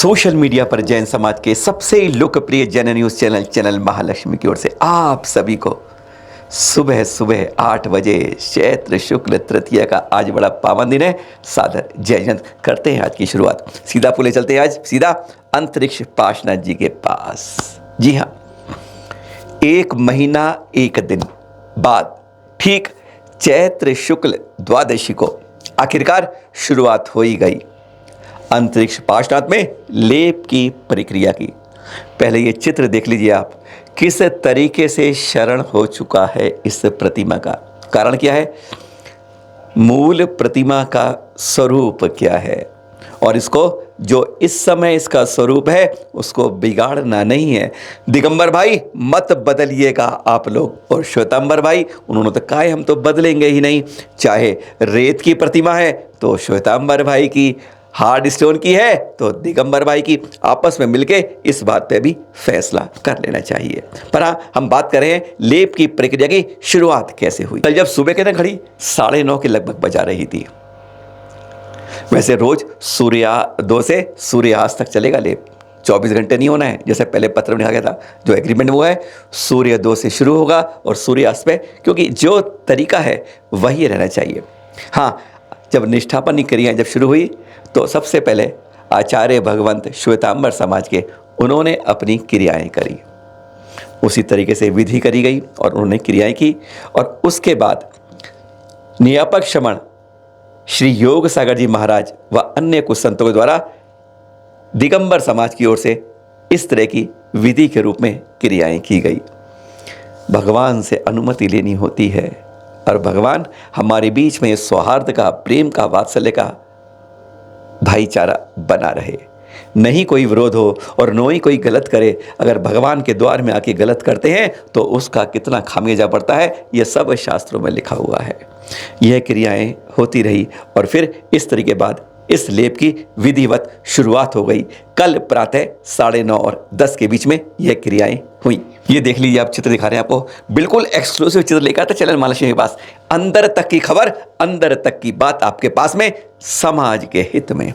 Social media पर जैन समाज के सबसे लोकप्रिय जैन न्यूज़ चैनल महालक्ष्मी की ओर से आप सभी को सुबह सुबह 8 बजे चैत्र शुक्ल तृतीया का आज बड़ा पावन दिन है। सादर जय जयंत करते हैं आज की शुरुआत। सीधा पुले चलते हैं आज सीधा अंतरिक्ष पाशनाथ जी के पास। जी हाँ, 1 महीना 1 दिन बाद ठीक चैत्र शुक्ल द्वादशी को आखिरकार शुरुआत हो ही गई अंतरिक्ष पाशनाथ में लेप की प्रक्रिया की। पहले ये चित्र देख लीजिए आप, किस तरीके से शरण हो चुका है इस प्रतिमा का। कारण क्या है, मूल प्रतिमा का स्वरूप क्या है और इसको जो इस समय इसका स्वरूप है उसको बिगाड़ना नहीं है। दिगंबर भाई मत बदलिएगा आप लोग। और श्वेतांबर भाई उन्होंने तो कहा हम तो बदलेंगे ही नहीं। चाहे रेत की प्रतिमा है तो श्वेतांबर भाई की, हार्ड स्टोन की है तो दिगंबर भाई की, आपस में मिलके इस बात पे भी फैसला कर लेना चाहिए। पर हाँ, हम बात कर रहे हैं लेप की प्रक्रिया की शुरुआत कैसे हुई। कल जब सुबह के ना घड़ी 9:30 के लगभग बजा रही थी। वैसे रोज सूर्योदय से सूर्यास्त तक चलेगा लेप, 24 घंटे नहीं होना है जैसे पहले पत्र में लिखा गया था। जो एग्रीमेंट वो है सूर्योदय से शुरू होगा और सूर्यास्त पे, क्योंकि जो तरीका है वही रहना चाहिए। हाँ, जब निष्ठापन की क्रियाएं जब शुरू हुई तो सबसे पहले आचार्य भगवंत श्वेतांबर समाज के उन्होंने अपनी क्रियाएं करी, उसी तरीके से विधि करी गई और उन्होंने क्रियाएं की। और उसके बाद नियापक श्रमण श्री योग सागर जी महाराज व अन्य कुछ संतों के द्वारा दिगंबर समाज की ओर से इस तरह की विधि के रूप में क्रियाएं की गई। भगवान से अनुमति लेनी होती है और भगवान हमारे बीच में सौहार्द का, प्रेम का, वात्सल्य का भाईचारा बना रहे, नहीं कोई विरोध हो और न ही कोई गलत करे। अगर भगवान के द्वार में आके गलत करते हैं तो उसका कितना खामियाजा पड़ता है, यह सब शास्त्रों में लिखा हुआ है। यह क्रियाएं होती रही और फिर इस तरीके बाद इस लेप की विधिवत शुरुआत हो गई। कल प्रातः 9:30 और 10 के बीच में यह क्रियाएं हुई। ये देख लीजिए, आप चित्र दिखा रहे हैं आपको, बिल्कुल एक्सक्लूसिव चित्र लेकर आता चैनल महालक्ष्मी के पास। अंदर तक की खबर, अंदर तक की बात आपके पास में, समाज के हित में।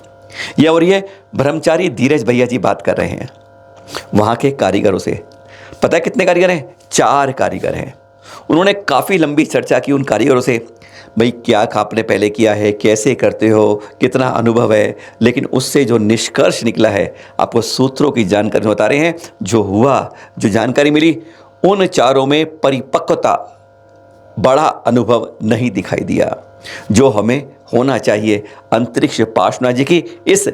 यह और ये ब्रह्मचारी धीरज भैया जी बात कर रहे हैं वहां के कारीगरों से। पता है कितने कारीगर हैं? 4 कारीगर हैं। उन्होंने काफी लंबी चर्चा की उन कारीगरों से, भाई क्या आपने पहले किया है, कैसे करते हो, कितना अनुभव है। लेकिन उससे जो निष्कर्ष निकला है आपको सूत्रों की जानकारी बता रहे हैं। जो हुआ, जो जानकारी मिली, उन 4 में परिपक्वता, बड़ा अनुभव नहीं दिखाई दिया जो हमें होना चाहिए अंतरिक्ष पाशनाथ जी की इस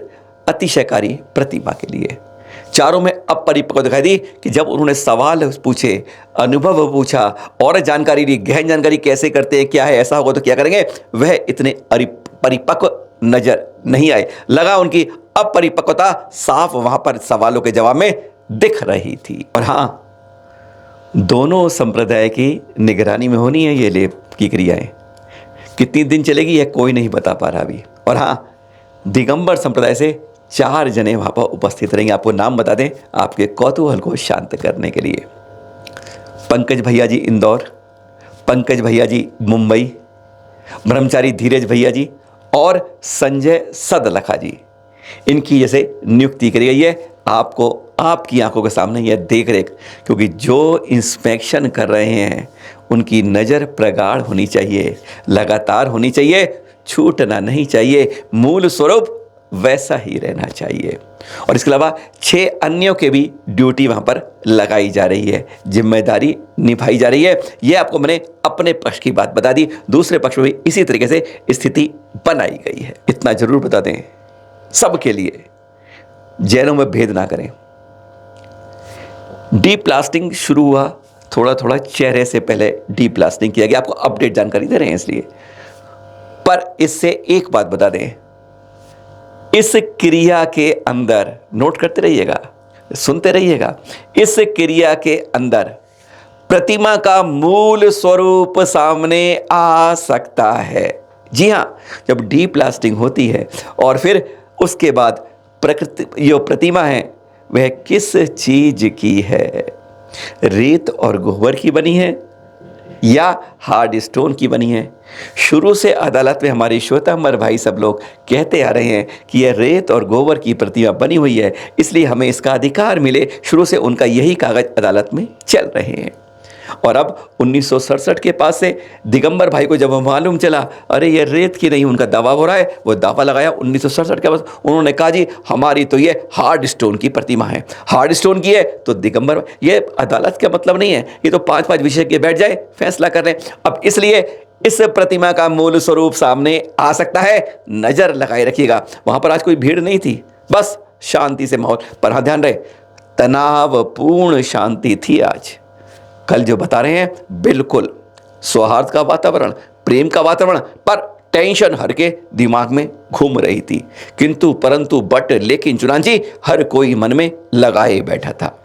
अतिशयकारी प्रतिमा के लिए। 4 में अपरिपक्व दिखाई दी कि जब उन्होंने सवाल पूछे, अनुभव पूछा और जानकारी ली, गहन जानकारी कैसे करते हैं, क्या है, ऐसा होगा तो क्या करेंगे, वह इतने परिपक्व नजर नहीं आए। लगा उनकी अपरिपक्वता साफ वहां पर सवालों के जवाब में दिख रही थी। और हाँ, दोनों संप्रदाय की निगरानी में होनी है ये लेप की क्रियाएं। कितनी दिन चलेगी यह कोई नहीं बता पा रहा अभी। और हाँ, दिगंबर संप्रदाय से 4 जने वहां पर उपस्थित रहेंगे। आपको नाम बता दें आपके कौतूहल को शांत करने के लिए। पंकज भैया जी इंदौर, पंकज भैया जी मुंबई, ब्रह्मचारी धीरज भैया जी और संजय सदलखा जी, इनकी जैसे नियुक्ति करी गई है। आपको आपकी आंखों के सामने यह देख रेख, क्योंकि जो इंस्पेक्शन कर रहे हैं उनकी नज़र प्रगाढ़ होनी चाहिए, लगातार होनी चाहिए, छूटना नहीं चाहिए, मूल स्वरूप वैसा ही रहना चाहिए। और इसके अलावा 6 अन्यों के भी ड्यूटी वहाँ पर लगाई जा रही है, जिम्मेदारी निभाई जा रही है। यह आपको मैंने अपने पक्ष की बात बता दी, दूसरे पक्ष में भी इसी तरीके से स्थिति बनाई गई है। इतना जरूर बता दें सबके लिए, जैनों में भेद ना करें। डीप प्लास्टिंग शुरू हुआ, थोड़ा थोड़ा चेहरे से पहले डीप प्लास्टिंग किया गया। आपको अपडेट जानकारी दे रहे हैं इसलिए। पर इससे एक बात बता दें, इस क्रिया के अंदर, नोट करते रहिएगा, सुनते रहिएगा, इस क्रिया के अंदर प्रतिमा का मूल स्वरूप सामने आ सकता है। जी हाँ, जब डीप प्लास्टिंग होती है और फिर उसके बाद प्रकृति जो प्रतिमा है वह किस चीज की है, रेत और गोबर की बनी है या हार्ड स्टोन की बनी है, शुरू से अदालत में हमारे श्वेतांबर भाई सब लोग कहते आ रहे हैं कि यह रेत और गोबर की प्रतिमा बनी हुई है, इसलिए हमें इसका अधिकार मिले। शुरू से उनका यही कागज अदालत में चल रहे हैं। और अब 1967 के पास से दिगंबर भाई को जब मालूम चला, अरे ये रेत की नहीं, उनका दावा हो रहा है, वो दावा लगाया 1967 के पास। उन्होंने कहा जी हमारी तो ये हार्ड स्टोन की प्रतिमा है, हार्ड स्टोन की है। तो दिगंबर, ये अदालत का मतलब नहीं है, ये तो 5-5 विशेषज्ञ बैठ जाए फैसला कर रहे हैं। अब इसलिए इस प्रतिमा का मूल स्वरूप सामने आ सकता है, नजर लगाए रखिएगा। वहां पर आज कोई भीड़ नहीं थी, बस शांति से माहौल। पर हाँ ध्यान रहे, तनावपूर्ण शांति थी आज। कल जो बता रहे हैं बिल्कुल सौहार्द का वातावरण, प्रेम का वातावरण, पर टेंशन हर के दिमाग में घूम रही थी। किंतु परंतु बट लेकिन चुनान जी हर कोई मन में लगाए बैठा था।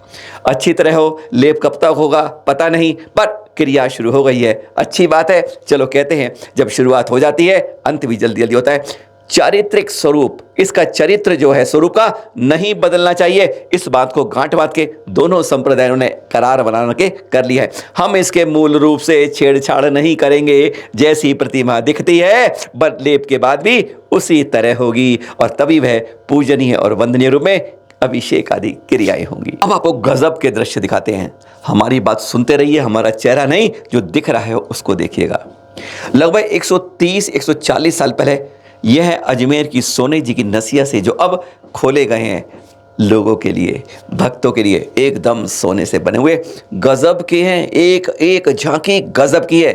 अच्छी तरह हो, लेप कब तक होगा पता नहीं, पर क्रिया शुरू हो गई है, अच्छी बात है। चलो कहते हैं जब शुरुआत हो जाती है अंत भी जल्दी जल्दी होता है। चारित्रिक स्वरूप, इसका चरित्र जो है स्वरूप का नहीं बदलना चाहिए, इस बात को गांठ बांध के दोनों संप्रदायों ने करार बना के कर लिया है। हम इसके मूल रूप से छेड़छाड़ नहीं करेंगे, जैसी प्रतिमा दिखती है लेप के बाद भी उसी तरह होगी, और तभी वह पूजनीय और वंदनीय रूप में अभिषेक आदि क्रियाएं होंगी। अब आपको गजब के दृश्य दिखाते हैं, हमारी बात सुनते रहिए, हमारा चेहरा नहीं जो दिख रहा है उसको देखिएगा। लगभग 130-140 साल पहले यह है अजमेर की सोने जी की नसिया से, जो अब खोले गए हैं लोगों के लिए, भक्तों के लिए, एकदम सोने से बने हुए गजब के हैं। एक एक झांकी गजब की है।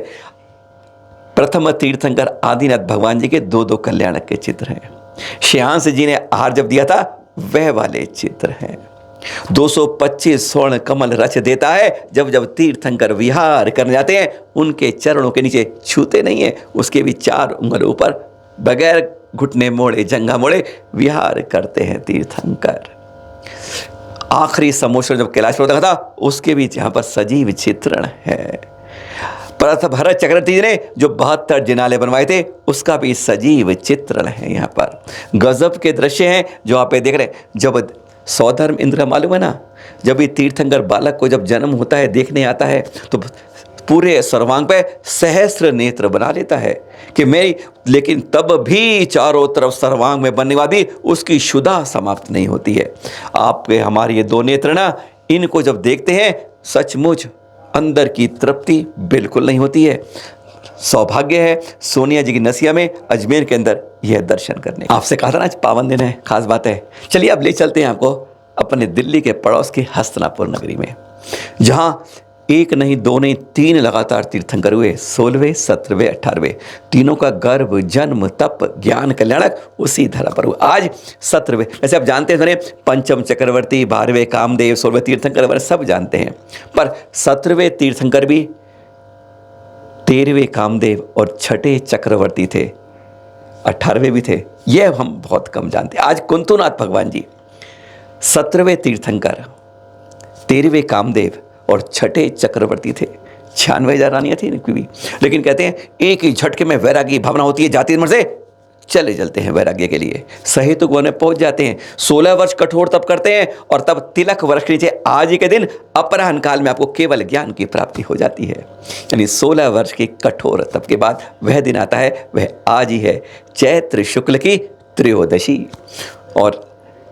प्रथम तीर्थंकर आदिनाथ भगवान जी के 2-2 कल्याणक के चित्र हैं। श्याम जी ने आहार जब दिया था वह वाले चित्र हैं। 225 स्वर्ण कमल रच देता है, जब जब तीर्थंकर विहार करने जाते हैं उनके चरणों के नीचे छूते नहीं है, उसके भी 4 उंगलों पर बगैर घुटने मोड़े, जंघा मोड़े विहार करते हैं तीर्थंकर। आखिरी समोषण जब कैलाश पर्वत था उसके भी यहाँ पर सजीव चित्रण है। भरत चक्रवर्ती जी ने जो 72 जिनाले बनवाए थे उसका भी सजीव चित्रण है। यहाँ पर गजब के दृश्य हैं जो आप देख रहे हैं। जब सौधर्म इंद्र का मालूम है ना, जब ये तीर्थंकर बालक को जब जन्म होता है देखने आता है तो पूरे सर्वांग पे सहस्त्र नेत्र बना लेता है कि मेरी, लेकिन तब भी चारों तरफ सर्वांग में बनने वाली उसकी शुदा समाप्त नहीं होती है। आपके हमारे ये 2 नेत्र ना, इनको जब देखते हैं सचमुच अंदर की तृप्ति बिल्कुल नहीं होती है। सौभाग्य है सोनिया जी की नसिया में अजमेर के अंदर यह दर्शन करने। आपसे कहा था ना आज पावन दिन है, खास बात है। चलिए अब ले चलते हैं आपको अपने दिल्ली के पड़ोस के हस्तिनापुर नगरी में, जहां 1 नहीं 2 नहीं 3 लगातार तीर्थंकर हुए। 16वें 17वें 18वें तीनों का गर्भ, जन्म, तप, ज्ञान, कल्याणक उसी धरा पर हुआ। आज 17वें, वैसे आप जानते हैं पंचम चक्रवर्ती, 12वें कामदेव, 16वें तीर्थंकर सब जानते हैं, पर 17वें तीर्थंकर भी 13वें कामदेव और 6ठे चक्रवर्ती थे, 18वें भी थे, यह हम बहुत कम जानते हैं। आज कुंतुनाथ भगवान जी 17वें तीर्थंकर, 13वें कामदेव और 6ठे चक्रवर्ती थे। 96,000 रानियां थी इनकी भी, लेकिन कहते हैं एक ही झटके में वैरागी भावना होती है, जाति धर्म से चले चलते हैं वैराग्य के लिए, सहेतुक वन में पहुंच जाते हैं। 16 वर्ष कठोर तप करते हैं और तब तिलक वर्ष के नीचे आज ही के दिन अपराह्न काल में आपको केवल ज्ञान की प्राप्ति हो जाती है। यानी 16 वर्ष के कठोर तप के बाद वह दिन आता है, वह आज ही है, चैत्र शुक्ल की त्रयोदशी, और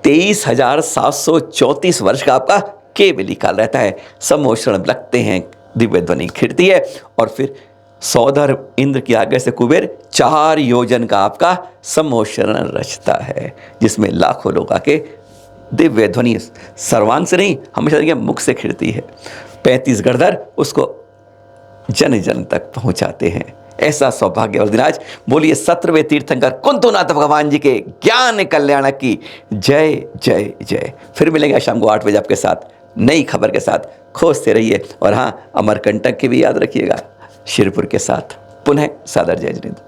23,734 वर्ष का आपका केवली काल रहता है। सम्मोषण लगते हैं, दिव्य ध्वनि खिड़ती है, और फिर सौधर्म इंद्र की आज्ञा से कुबेर 4 योजन का आपका सम्मोषण रचता है, जिसमें लाखों लोग आके दिव्य ध्वनि सर्वांग से नहीं, हमेशा मुख से खिड़ती है। 35 गढ़धर उसको जन जन तक पहुंचाते हैं। ऐसा सौभाग्य और दिन आज। बोलिए 17वें तीर्थंकर कुंतुनाथ भगवान जी के ज्ञान कल्याणक की जय जय जय। फिर मिलेंगे शाम को 8 बजे आपके साथ नई खबर के साथ। खोजते रहिए, और हाँ, अमरकंटक की भी याद रखिएगा। शिरपुर के साथ पुनः सादर जय जिनेंद्र।